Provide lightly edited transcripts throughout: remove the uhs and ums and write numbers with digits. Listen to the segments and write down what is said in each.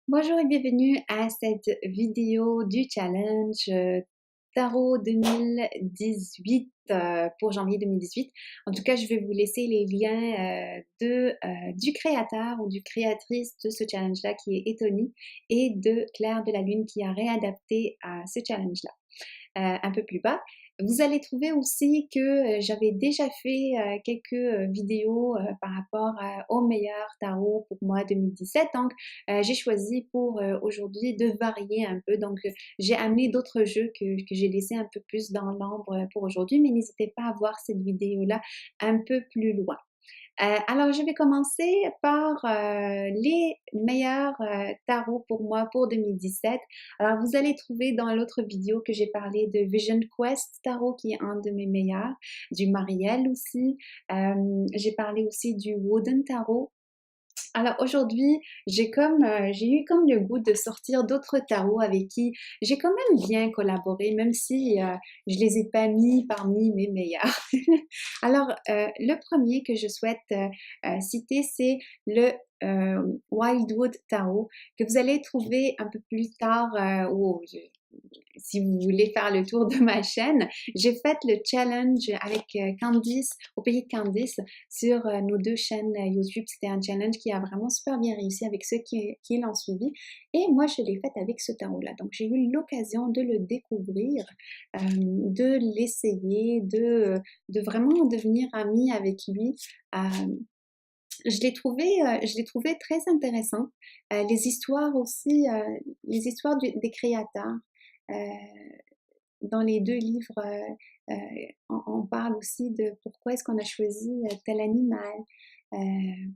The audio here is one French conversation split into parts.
Bonjour et bienvenue à cette vidéo du challenge Tarot 2018 pour janvier 2018. En tout cas, je vais vous laisser les liens du créateur ou du créatrice de ce challenge-là qui est Etony et de Claire de la Lune qui a réadapté ce challenge-là un peu plus bas. Vous allez trouver aussi que j'avais déjà fait quelques vidéos par rapport au meilleur tarot pour moi 2017. Donc, j'ai choisi pour aujourd'hui de varier un peu. Donc, j'ai amené d'autres jeux que j'ai laissés un peu plus dans l'ombre pour aujourd'hui. Mais n'hésitez pas à voir cette vidéo-là un peu plus loin. Alors, je vais commencer par les meilleurs tarots pour moi pour 2017. Alors, vous allez trouver dans l'autre vidéo que j'ai parlé de Vision Quest Tarot, qui est un de mes meilleurs, du Mariel aussi. J'ai parlé aussi du Wooden Tarot. Alors aujourd'hui, j'ai eu comme le goût de sortir d'autres tarots avec qui j'ai quand même bien collaboré, même si je les ai pas mis parmi mes meilleurs. Alors le premier que je souhaite citer, c'est le Wildwood Tarot que vous allez trouver un peu plus tard si vous voulez faire le tour de ma chaîne. J'ai fait le challenge avec Candice, au pays de Candice, sur nos deux chaînes YouTube. C'était un challenge qui a vraiment super bien réussi avec ceux qui l'ont suivi. Et moi, je l'ai fait avec ce tarot-là. Donc, j'ai eu l'occasion de le découvrir, de l'essayer, de vraiment devenir amie avec lui. Je l'ai trouvé très intéressant. Les histoires aussi, les histoires des créateurs. Euh, dans les deux livres, on parle aussi de pourquoi est-ce qu'on a choisi tel animal,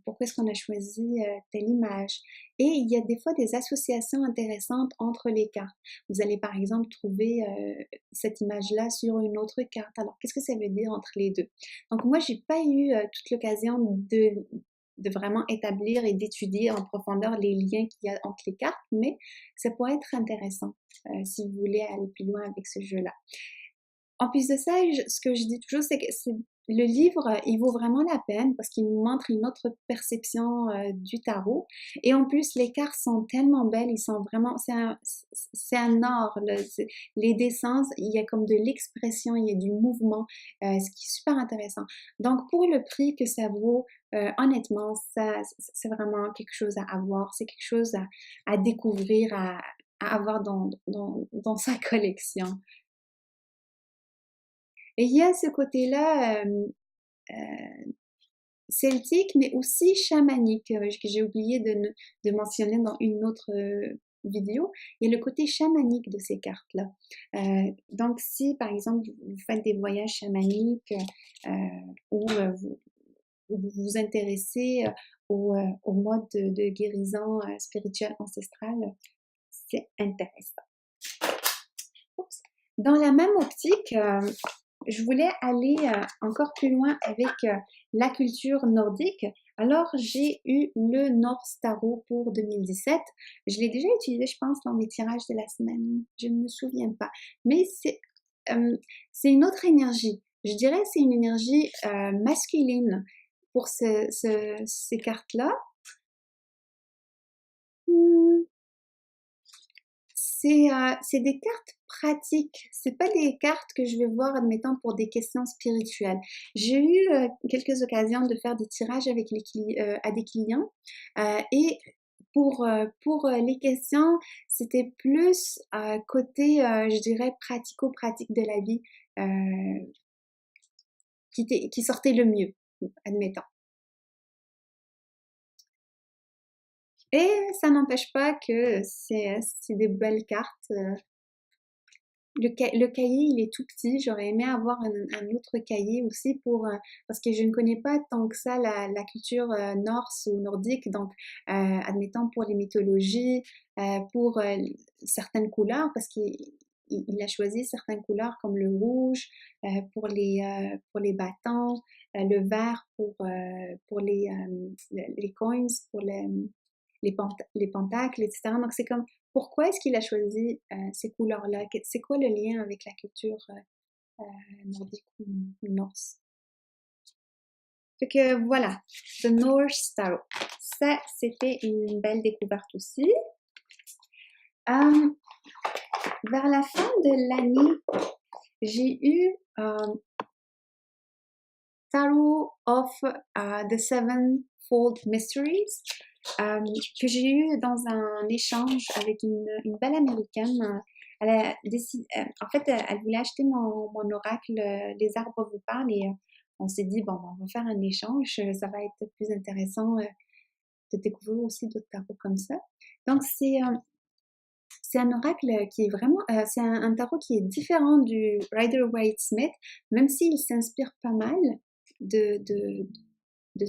pourquoi est-ce qu'on a choisi telle image. Et il y a des fois des associations intéressantes entre les cartes. Vous allez par exemple trouver cette image-là sur une autre carte. Alors, qu'est-ce que ça veut dire entre les deux? Donc, moi, j'ai pas eu toute l'occasion de vraiment établir et d'étudier en profondeur les liens qu'il y a entre les cartes, mais ça pourrait être intéressant si vous voulez aller plus loin avec ce jeu-là. En plus de ça, ce que je dis toujours, c'est que le livre, il vaut vraiment la peine parce qu'il nous montre une autre perception du tarot. Et en plus, les cartes sont tellement belles, ils sont vraiment, c'est un art. Les dessins, il y a comme de l'expression, il y a du mouvement, ce qui est super intéressant. Donc, pour le prix que ça vaut, honnêtement, c'est vraiment quelque chose à avoir, c'est quelque chose à découvrir, à avoir dans sa collection. Et il y a ce côté-là celtique, mais aussi chamanique, que j'ai oublié de mentionner dans une autre vidéo. Il y a le côté chamanique de ces cartes-là. Donc, si par exemple vous faites des voyages chamaniques ou vous vous intéressez au mode de guérison spirituelle ancestrale, c'est intéressant. Oups. Dans la même optique, je voulais aller encore plus loin avec la culture nordique. Alors, j'ai eu le Norse Tarot pour 2017. Je l'ai déjà utilisé, je pense, dans mes tirages de la semaine. Je ne me souviens pas. Mais c'est une autre énergie. Je dirais que c'est une énergie masculine pour ces cartes-là. Hmm, c'est des cartes pratiques. C'est pas des cartes que je vais voir, admettons, pour des questions spirituelles. J'ai eu quelques occasions de faire des tirages avec à des clients et pour les questions, c'était plus côté, je dirais, pratico-pratique de la vie qui sortait le mieux, admettons. Et ça n'empêche pas que c'est des belles cartes. Le cahier, il est tout petit. J'aurais aimé avoir un autre cahier aussi parce que je ne connais pas tant que ça la culture norse ou nordique. Donc, admettons pour les mythologies, pour certaines couleurs, parce qu'il a choisi certaines couleurs comme le rouge pour les bâtons, le vert pour les coins, pour les pentacles, etc. Donc, c'est comme, pourquoi est-ce qu'il a choisi ces couleurs-là? C'est quoi le lien avec la culture nordique ou norse? Fait que voilà, The Norse Tarot. Ça, c'était une belle découverte aussi. Vers la fin de l'année, j'ai eu Tarot of the Sevenfold Mysteries que j'ai eu dans un échange avec une belle américaine. Elle a décidé, en fait, elle voulait acheter mon oracle Les arbres vous parlent et on s'est dit, bon, on va faire un échange, ça va être plus intéressant de découvrir aussi d'autres tarots comme ça. Donc, c'est un oracle qui est vraiment, c'est un tarot qui est différent du Rider-Waite-Smith, même s'il s'inspire pas mal de, de, de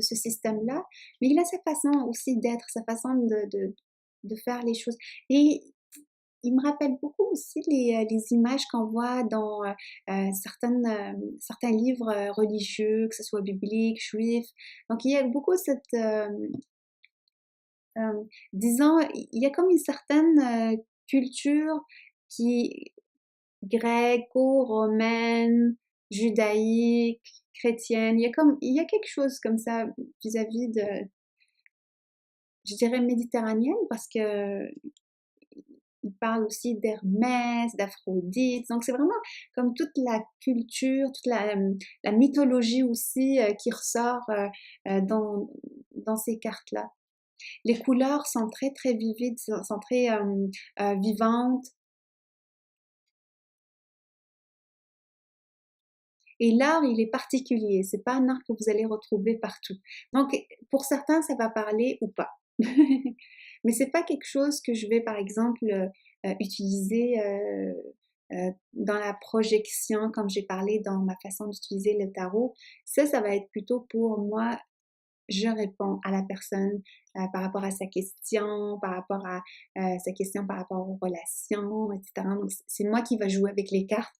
ce système-là, mais il a sa façon aussi d'être, sa façon de faire les choses. Et il me rappelle beaucoup aussi les images qu'on voit dans certains livres religieux, que ce soit bibliques, juifs. Donc il y a beaucoup cette, disons, il y a comme une certaine culture qui gréco-romaine, judaïque, chrétienne. Il y a quelque chose comme ça vis-à-vis de, je dirais méditerranéenne, parce que il parle aussi d'Hermès, d'Aphrodite. Donc c'est vraiment comme toute la culture, toute la mythologie aussi qui ressort dans ces cartes-là. Les couleurs sont très très vivides, sont très vivantes. Et l'art, il est particulier. C'est pas un art que vous allez retrouver partout. Donc, pour certains, ça va parler ou pas. Mais c'est pas quelque chose que je vais, par exemple, utiliser dans la projection, comme j'ai parlé dans ma façon d'utiliser le tarot. Ça va être plutôt pour moi. Je réponds à la personne par rapport à sa question, par rapport à sa question par rapport aux relations, etc. Donc, c'est moi qui va jouer avec les cartes.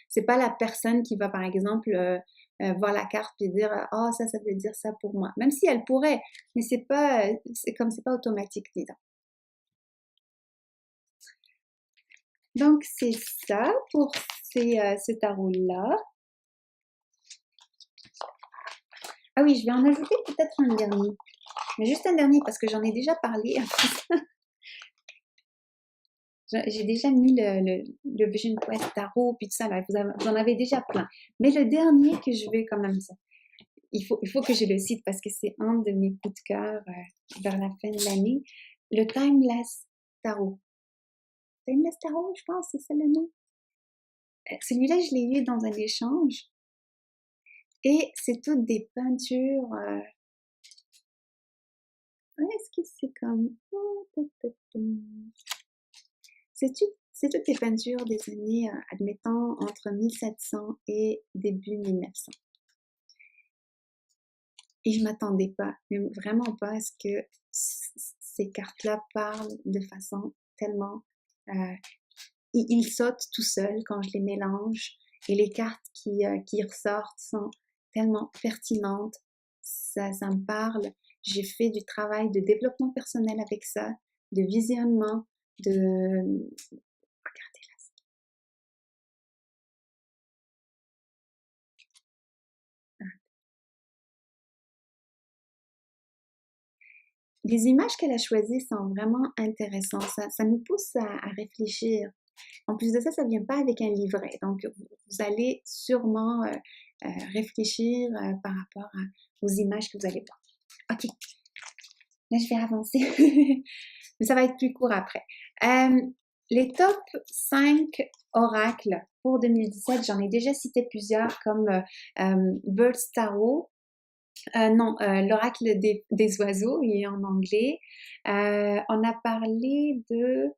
C'est pas la personne qui va, par exemple, voir la carte et dire oh ça veut dire ça pour moi. Même si elle pourrait, mais c'est pas automatique, disons. Donc c'est ça pour ce tarot-là. Ah oui, je vais en ajouter peut-être un dernier. Mais juste un dernier parce que j'en ai déjà parlé. J'ai déjà mis le Vision Quest Tarot, puis tout ça, là, vous en avez déjà plein. Mais le dernier que je vais quand même, il faut que je le cite parce que c'est un de mes coups de cœur vers la fin de l'année, le Timeless Tarot. Timeless Tarot, je pense, c'est ça le nom. Celui-là, je l'ai eu dans un échange. Et c'est toutes des peintures. Est-ce que c'est comme... C'est toutes des peintures des années, admettons, entre 1700 et début 1900. Et je m'attendais pas, mais vraiment pas à ce que ces cartes-là parlent de façon tellement... ils sautent tout seuls quand je les mélange. Et les cartes qui ressortent sont tellement pertinentes. Ça me parle. J'ai fait du travail de développement personnel avec ça, de visionnement, de... Regardez là. Les images qu'elle a choisies sont vraiment intéressantes. Ça nous pousse à réfléchir. En plus de ça, ça ne vient pas avec un livret. Donc, vous allez sûrement réfléchir par rapport aux images que vous allez voir. OK. Là, je vais avancer. Mais ça va être plus court après. Les top 5 oracles pour 2017, j'en ai déjà cité plusieurs comme Birds Tarot. L'oracle des oiseaux, il est en anglais. On a parlé de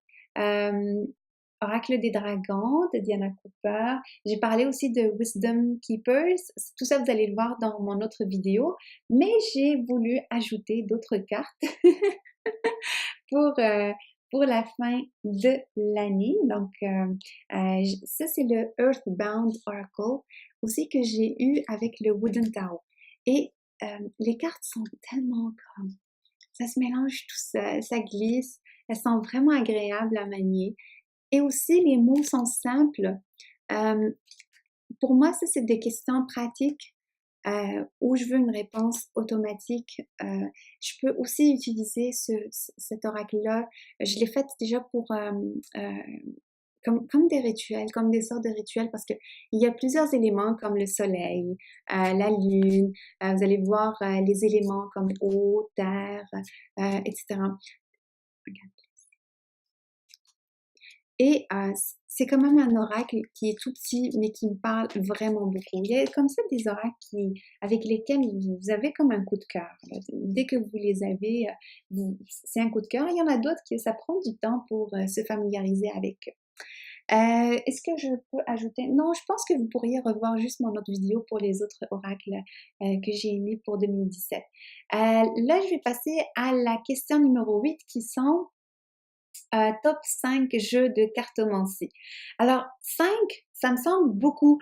Oracle des dragons de Diana Cooper. J'ai parlé aussi de Wisdom Keepers. Tout ça, vous allez le voir dans mon autre vidéo. Mais j'ai voulu ajouter d'autres cartes pour la fin de l'année. Donc, ça, c'est le Earthbound Oracle, aussi que j'ai eu avec le Wooden Tarot. Et les cartes sont tellement comme... Ça se mélange tout ça, ça glisse. Elles sont vraiment agréables à manier. Et aussi, les mots sont simples. Pour moi, ça, c'est des questions pratiques. où je veux une réponse automatique. Je peux aussi utiliser cet oracle-là. Je l'ai fait déjà pour comme des rituels, comme des sortes de rituels, parce que il y a plusieurs éléments comme le soleil, la lune. Vous allez voir les éléments comme eau, terre, etc. Et c'est quand même un oracle qui est tout petit, mais qui me parle vraiment beaucoup. Il y a comme ça des oracles avec lesquels vous avez comme un coup de cœur. Dès que vous les avez, c'est un coup de cœur. Il y en a d'autres qui ça prend du temps pour se familiariser avec eux. Est-ce que je peux ajouter? Non, je pense que vous pourriez revoir juste mon autre vidéo pour les autres oracles que j'ai mis pour 2017. Là, je vais passer à la question numéro 8 qui sont top 5 jeux de cartomancie. Alors, 5, ça me semble beaucoup.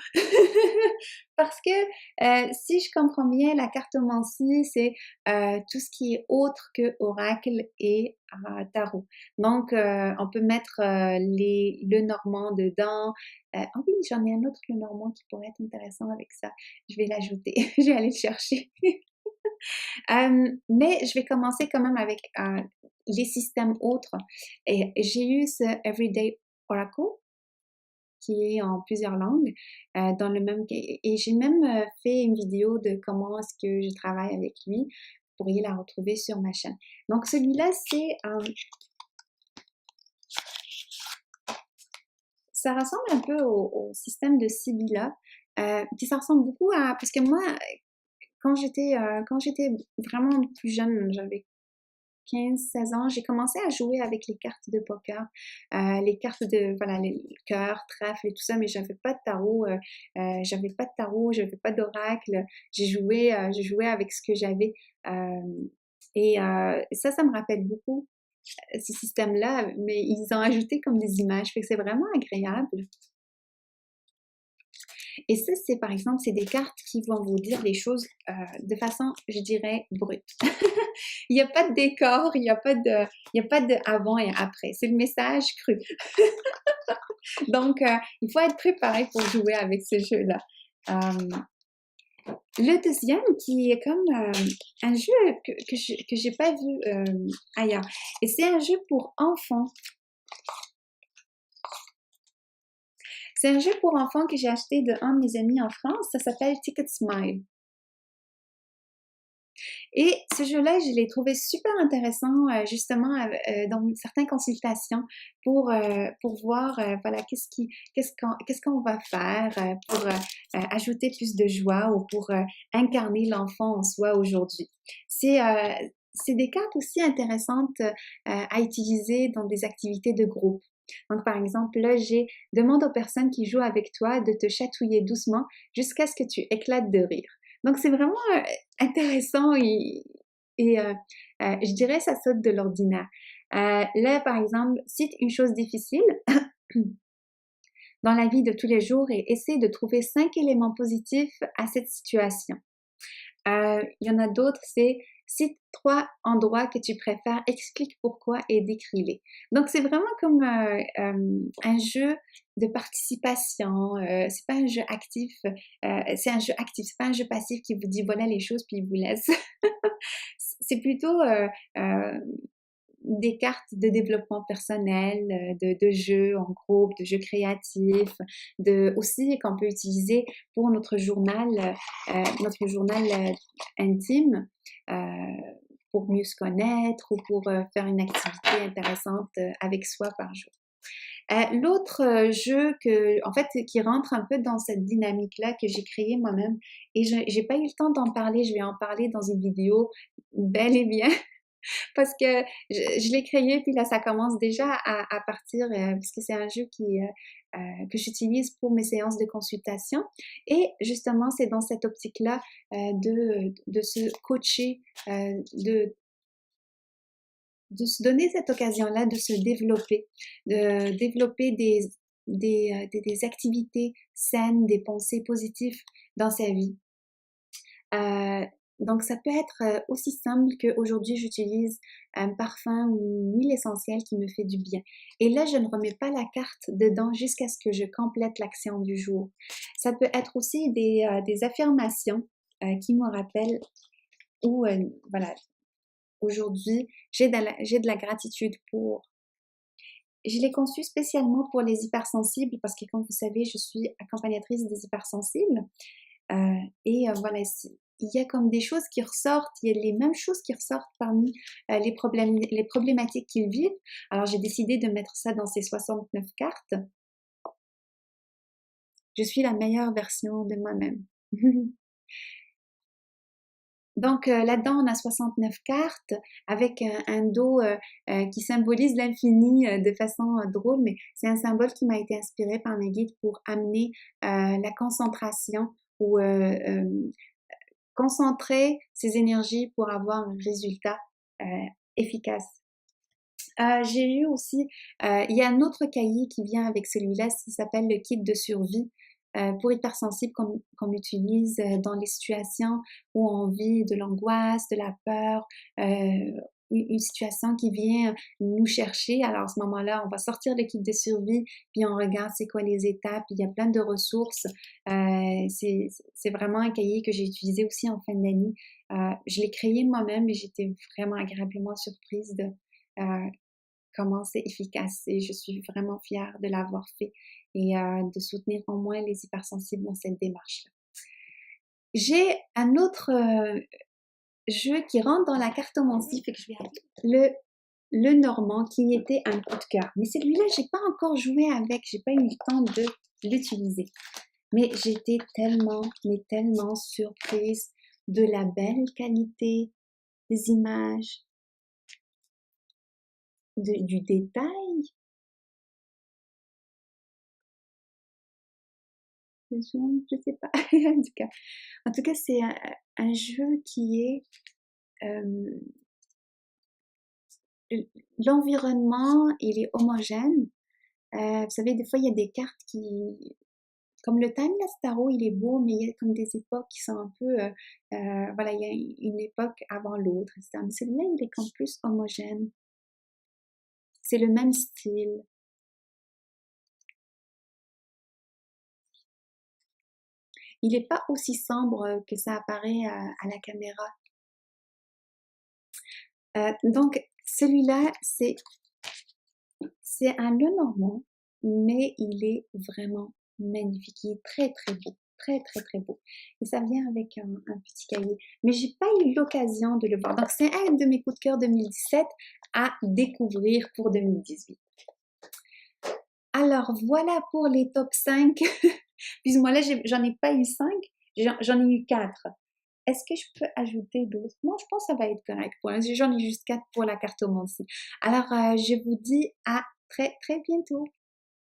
Parce que si je comprends bien, la cartomancie, c'est tout ce qui est autre que oracle et tarot. Donc, on peut mettre le normand dedans. Oh oui, j'en ai un autre, le normand, qui pourrait être intéressant avec ça. Je vais l'ajouter. Je vais aller le chercher. Mais je vais commencer quand même avec les systèmes autres. Et j'ai eu ce Everyday Oracle qui est en plusieurs langues, dans le même et j'ai même fait une vidéo de comment est-ce que je travaille avec lui. Vous pourriez la retrouver sur ma chaîne. Donc celui-là, ça ressemble un peu au système de Sibylla, puis ça ressemble beaucoup à parce que moi, quand j'étais vraiment plus jeune, j'avais 15-16 ans, j'ai commencé à jouer avec les cartes de poker, les cartes de, voilà, les cœurs, trèfle et tout ça, mais j'avais pas de tarot, j'avais pas d'oracle. Je jouais avec ce que j'avais. Et ça me rappelle beaucoup ce système-là, mais ils ont ajouté comme des images, fait que c'est vraiment agréable. Et ça, c'est par exemple, c'est des cartes qui vont vous dire les choses de façon, je dirais, brute. Il n'y a pas de décor, il y a pas de avant et après. C'est le message cru. Donc, il faut être préparé pour jouer avec ce jeu-là. Le deuxième, qui est comme un jeu que j'ai pas vu ailleurs. Et c'est un jeu pour enfants. C'est un jeu pour enfants que j'ai acheté de un de mes amis en France. Ça s'appelle Ticket Smile. Et ce jeu-là, je l'ai trouvé super intéressant, justement, dans certaines consultations pour voir, voilà, qu'est-ce qu'on va faire pour ajouter plus de joie ou pour incarner l'enfant en soi aujourd'hui. C'est des cartes aussi intéressantes à utiliser dans des activités de groupe. Donc, par exemple, là, demande aux personnes qui jouent avec toi de te chatouiller doucement jusqu'à ce que tu éclates de rire. Donc, c'est vraiment intéressant et je dirais ça saute de l'ordinaire. Là, par exemple, cite une chose difficile dans la vie de tous les jours et essaie de trouver 5 éléments positifs à cette situation. Il y en a d'autres, c'est cite 3 endroits que tu préfères, explique pourquoi et décris-les. Donc, c'est vraiment comme un jeu de participation. C'est pas un jeu actif, c'est un jeu actif, c'est pas un jeu passif qui vous dit voilà les choses puis il vous laisse. C'est plutôt des cartes de développement personnel, de jeux en groupe, de jeux créatifs, aussi qu'on peut utiliser pour notre journal intime, pour mieux se connaître ou pour faire une activité intéressante avec soi par jour. L'autre jeu en fait, qui rentre un peu dans cette dynamique-là que j'ai créée moi-même et j'ai pas eu le temps d'en parler, je vais en parler dans une vidéo bel et bien. Parce que je l'ai créé, puis là, ça commence déjà à partir, parce que c'est un jeu que j'utilise pour mes séances de consultation. Et justement, c'est dans cette optique-là de se coacher, de se donner cette occasion-là de se développer, de développer des activités saines, des pensées positives dans sa vie. Donc, ça peut être aussi simple qu'aujourd'hui, j'utilise un parfum ou une huile essentielle qui me fait du bien. Et là, je ne remets pas la carte dedans jusqu'à ce que je complète l'action du jour. Ça peut être aussi des affirmations qui me rappellent où, voilà, aujourd'hui, j'ai de la gratitude pour. Je l'ai conçu spécialement pour les hypersensibles parce que, comme vous savez, je suis accompagnatrice des hypersensibles. Voilà, il y a comme des choses qui ressortent, il y a les mêmes choses qui ressortent parmi les problématiques qu'ils vivent. Alors, j'ai décidé de mettre ça dans ces 69 cartes. Je suis la meilleure version de moi-même. Donc là-dedans, on a 69 cartes avec un dos qui symbolise l'infini de façon drôle, mais c'est un symbole qui m'a été inspiré par mes guides pour amener la concentration ou concentrer ses énergies pour avoir un résultat efficace. J'ai eu aussi, il y a un autre cahier qui vient avec celui-là, ça s'appelle le kit de survie pour hypersensibles qu'on utilise dans les situations où on vit de l'angoisse, de la peur, une situation qui vient nous chercher. Alors à ce moment-là, on va sortir le kit de survie, puis on regarde c'est quoi les étapes, il y a plein de ressources. C'est vraiment un cahier que j'ai utilisé aussi en fin d'année. Je l'ai créé moi-même et j'étais vraiment agréablement surprise de comment c'est efficace et je suis vraiment fière de l'avoir fait et de soutenir au moins les hypersensibles dans cette démarche-là. J'ai un autre jeu qui rentre dans la cartomancie, fait que je vais aller le normand qui était un coup de cœur. Mais celui-là, j'ai pas encore joué avec, j'ai pas eu le temps de l'utiliser. Mais j'étais tellement, mais tellement surprise de la belle qualité des images, du détail. Je sais pas. En tout cas, c'est un jeu qui est l'environnement, il est homogène. Vous savez, des fois, il y a des cartes qui, comme le Timeless Tarot, il est beau, mais il y a comme des époques qui sont un peu, voilà, il y a une époque avant l'autre, etc. Mais celui-là, il est comme plus homogène. C'est le même style. Il n'est pas aussi sombre que ça apparaît à la caméra. Donc, celui-là, c'est un Lenormand, mais il est vraiment magnifique. Il est très, très beau. Très, très, très beau. Et ça vient avec un petit cahier. Mais j'ai pas eu l'occasion de le voir. Donc, c'est un de mes coups de cœur 2017 à découvrir pour 2018. Alors, voilà pour les top 5. Plus ou moins là, j'en ai pas eu 5. J'en ai eu 4. Est-ce que je peux ajouter d'autres? Non, je pense que ça va être correct. J'en ai juste 4 pour la cartomancie. Alors, je vous dis à très, très bientôt.